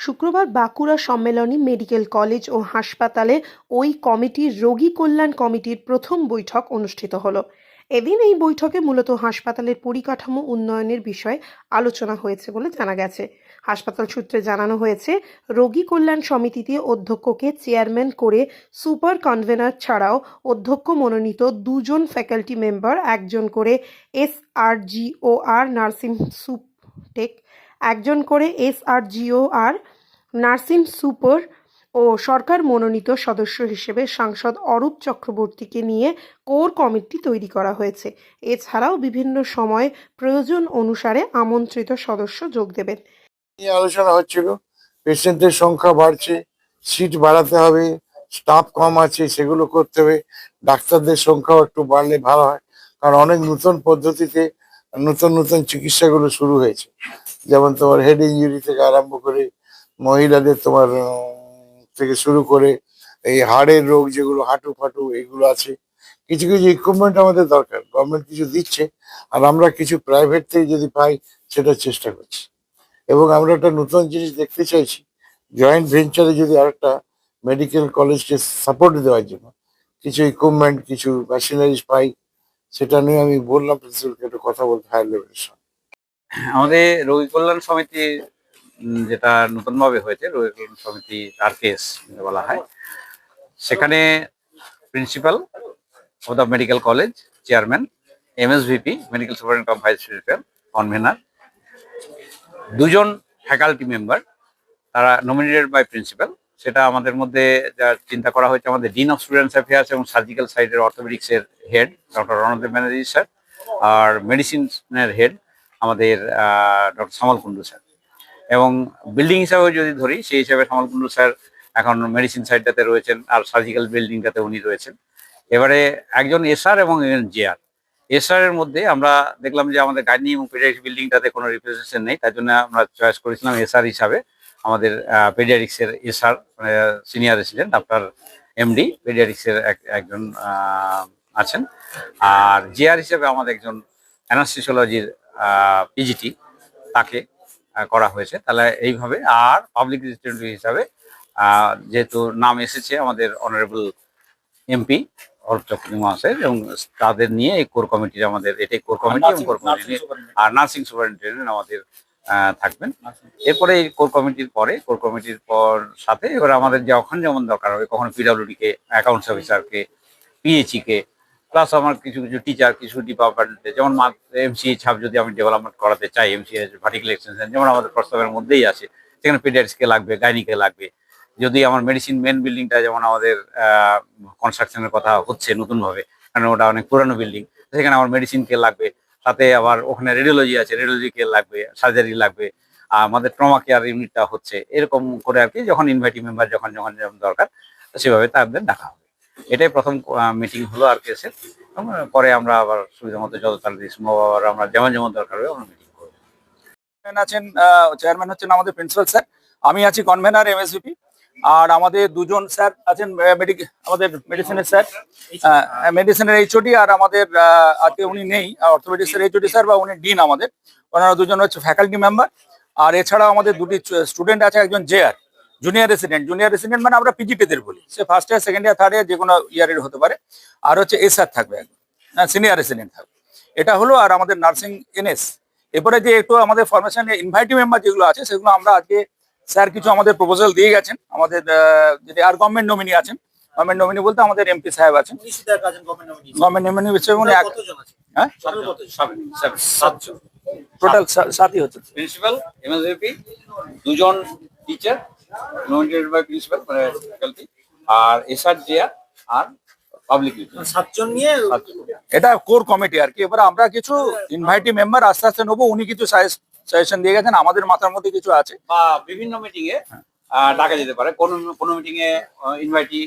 শুক্রবার Bankura Sammilani medical college ও হাসপাতালে ওই কমিটির রোগী কল্যাণ কমিটির প্রথম বৈঠক অনুষ্ঠিত হলো। এদিন এই বৈঠকে মূলত হাসপাতালের পরিকাঠামো উন্নয়নের বিষয়ে আলোচনা হয়েছে বলে জানা গেছে। হাসপাতাল সূত্রে জানানো হয়েছে, রোগী কল্যাণ সমিতিতে অধ্যক্ষকে চেয়ারম্যান করে সুপার কনভেনার ছাড়াও অধ্যক্ষ মনোনীত দুজন ফ্যাকাল্টি মেম্বার, একজন করে SRGOR নার্সিং সুপটেক, একজন করে SRGOR নার্সিং সুপার ও সরকার মনোনীত সদস্য হিসেবে সাংসদ অরূপ চক্রবর্তীকে নিয়ে কোর কমিটি তৈরি করা হয়েছে। এছাড়াও বিভিন্ন সময় প্রয়োজন অনুসারে আমন্ত্রিত সদস্য যোগ দেবেন। নিয়ে আলোচনা হচ্ছিল। পেশেন্টের সংখ্যা বাড়ছে, সিট বাড়াতে হবে, স্টাফ কম আছে, সেগুলো করতে হবে। ডাক্তারদের সংখ্যাও একটু বাড়লে ভালো হয়, কারণ অনেক নতুন পদ্ধতিতে নতুন নতুন চিকিৎসাগুলো শুরু হয়েছে। যেমন তোমার হেড ইঞ্জুরি থেকে আরম্ভ করে মহিলাদের তোমার থেকে শুরু করে এই হাড়ের রোগ যেগুলো হাঁটু ফাটু এগুলো আছে। কিছু কিছু ইকুইপমেন্ট আমাদের দরকার, গভর্নমেন্ট কিছু দিচ্ছে, আর আমরা কিছু প্রাইভেট থেকে যদি পাই সেটা চেষ্টা করছি। এবং আমরা একটা নতুন জিনিস দেখতে চাইছি, জয়েন্ট ভেঞ্চারে যদি আরেকটা মেডিকেল কলেজকে সাপোর্ট দেওয়ার জন্য কিছু ইকুইপমেন্ট, কিছু মেশিনারিজ পাই, সেটা নিয়ে আমি বললাম প্রিন্সিপালকে একটু কথা বলতে হায়ার লেভেলের সঙ্গে। আমাদের রোগী কল্যাণ সমিতি যেটা নতুন ভাবে হয়েছে, রোগী কল্যাণ সমিতি RKS বলা হয়, সেখানে principal of the medical college, chairman, MSVP medical superintendent cum vice principal, convener, দুজন ফ্যাকাল্টি মেম্বার, তারা নমিনেটেড বাই প্রিন্সিপাল। সেটা আমাদের মধ্যে যা চিন্তা করা হয়েছে, আমাদের ডিন অফ স্টুডেন্টস অ্যাফেয়ার্স এবং সার্জিক্যাল সাইডের অর্থোপেডিক্সের head doctor Ranadeb Banerjee sir, আর মেডিসিনের হেড আমাদের ডক্টর সামল কুন্ডু স্যার। এবং বিল্ডিং হিসাবে যদি ধরি, সেই হিসাবে সামল কুন্ডু স্যার এখন মেডিসিন সাইডটাতে রয়েছেন, আর সার্জিক্যাল বিল্ডিংটাতে উনি রয়েছেন। এবারে একজন SR এবং একজন JR। SR এর মধ্যে আমরা দেখলাম যে আমাদের গাইনি এবং পেডিয়াট্রিক্স বিল্ডিংটাতে কোনো রিপ্রেজেন্টেশন নেই, তাই জন্য আমরা চয়েস করেছিলাম SR হিসাবে আমাদের পেডিয়াট্রিক্সের SR, মানে সিনিয়র রেসিডেন্ট আপনার MD পেডিয়াট্রিক্সের একজন আছেন, আর JR হিসেবে আমাদের একজন অ্যানাস্থেসিওলজির PGT, তাকে করা হয়েছে। তাহলে এইভাবে, আর পাবলিক রেজিস্ট্রেন্ট হিসাবে যেহেতু নাম এসেছে আমাদের অনারেবল MP অরূপ চক্রবর্তী মহাশয়, এবং তাদের নিয়ে এই কোর কমিটির, আমাদের এটাই কোর কমিটি, এবং কোর কমিটি আর নার্সিং সুপারিনটেন্ডেন্ট আমাদের থাকবেন। এরপরে এই কোর কমিটির পর সাথে এবার আমাদের যখন যেমন দরকার হবে, কখনো PWD কে, অ্যাকাউন্টস অফিসারকে, PHE কে, প্লাস আমার কিছু কিছু টিচার, কিছু ডিপার্টমেন্টে, যেমন MCH হাব যদি আমি ডেভেলপমেন্ট করাতে চাই, MCH ভার্টিক্যাল এক্সটেনশন যেমন আমাদের প্রস্তাবের মধ্যেই আছে, সেখানে পেডিয়াট্রিক্সকে লাগবে, গাইনিকে লাগবে। যদি আমার মেডিসিন মেন বিল্ডিংটা, যেমন আমাদের কনস্ট্রাকশনের কথা হচ্ছে নতুনভাবে, কারণ ওটা অনেক পুরানো বিল্ডিং, সেখানে আমার মেডিসিনকে লাগবে, সাথে আবার ওখানে রেডিওলজি আছে, রেডিওলজি কে লাগবে, সার্জারি লাগবে, আমাদের ট্রমা কেয়ার ইউনিটটা হচ্ছে, এরকম করে আর কি। যখন ইনভাইটিং মেম্বার যখন যখন যেমন দরকার, সেভাবে তাদের ডাকা হবে। এটাই প্রথম মিটিং হলো RKS এর। পরে আমরা আবার সুবিধা মতো যত তাড়াতাড়ি সম্ভব আবার আমরা যেমন যেমন দরকার হবে আমরা মিটিং করবো। আছেন চেয়ারম্যান হচ্ছেন আমাদের প্রিন্সিপাল স্যার, আমি আছি কনভেনার MSVP, আর আমাদের দুজন স্যার আছেন আমাদের মেডিসিনের স্যার, মেডিসিনের HOD, আর আমাদের আজকে উনি নেই, অর্থোপেডিক্সের HOD স্যার, বা উনি ডিন আমাদের। ওনারা দুজন হচ্ছে ফ্যাকাল্টি মেম্বার। আর এছাড়াও আমাদের দুটি স্টুডেন্ট আছে, একজন JR জুনিয়র রেসিডেন্ট মানে আমরা PGT-দের বলি, সে first year, second year, third year, যে কোনো ইয়ারের হতে পারে। আর হচ্ছে SR থাকবে, একজন সিনিয়র রেসিডেন্ট থাকবে। এটা হলো। আর আমাদের নার্সিং NS। এরপরে যে একটু আমাদের ফরমেশন ইনভাইটিভ মেম্বার যেগুলো আছে, সেগুলো আমরা আজকে স্যার কিছু আমাদের প্রপোজাল দিয়ে গেছেন আমাদের, যদি আর গভর্নমেন্ট নমিনি আছেন, গভর্নমেন্ট নমিনি বলতে আমাদের MP সাহেব আছেন, গভর্নমেন্ট নমিনি হিসেবে হ্যাঁ টোটাল 7ই হচ্ছে। প্রিন্সিপাল, MSVP, দুজন টিচার নমিনেটেড বাই প্রিন্সিপাল মানে ফ্যাকাল্টি, আর SR JR আর পাবলিক, 7 জন নিয়ে এটা কোর কমিটি আর কি। এবার আমরা কিছু ইনভাইটিভ মেম্বার আস্তে আস্তে নেবো। উনি কিছু সাজেশন দিয়ে গেছেন, আমাদের মাথার মধ্যে কিছু আছে, বা বিভিন্ন মিটিং এ ডাকা যেতে পারে। কোন মিটিং এ ইনভাইটি